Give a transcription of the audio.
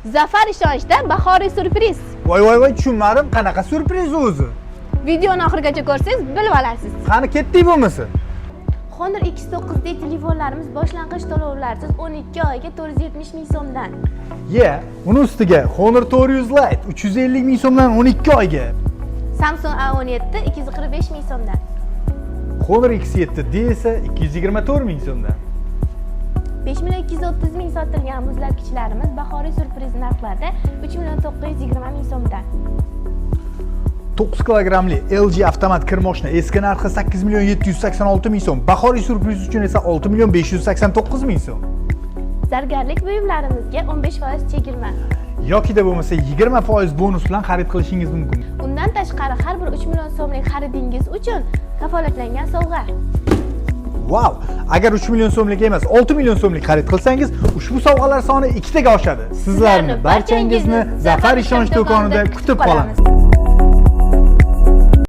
Zafar ishonchda bahoriy syurpriz. Voy, tushunmadim. Qanaqa syurpriz o'zi? Videoni oxirigacha ko'rsangiz bilib olasiz. Qani ketdik bo'lmasa? Honor X9 dek telefonlarimiz boshlang'ich to'lovlarsiz 12 oyga 470 ming so'mdan. Uni ustiga Honor 400 Lite 350 ming so'mdan 12 oyga. Samsung A17 245 ming so'mdan. Honor X7D esa 224 ming so'mdan. 5 million 230 ming sotilgan muzlatgichlarimiz bahoriy syurpriz narxlarda 3 million 920 ming so'mdan. 9 kilogramli LG avtomat kir moshina eski narxi 8 million 786 ming so'm, bahoriy syurpriz uchun esa 6 million 589 ming so'm. Zargarlik buyumlarimizga 15% chegirma. Yokida bo'lmasa 20% bonus bilan xarid qilishingiz mumkin. Undan tashqari har bir 3 million so'mlik xaridingiz uchun kafolatlangan sovg'a. Wow! Agar 3 million so'mlik emas, 6 million so'mlik xarid qilsangiz, ushbu sovg'alar soni 2 taga oshadi. Sizlarni barchangizni Zafar ishonch do'konida kutib qolamiz.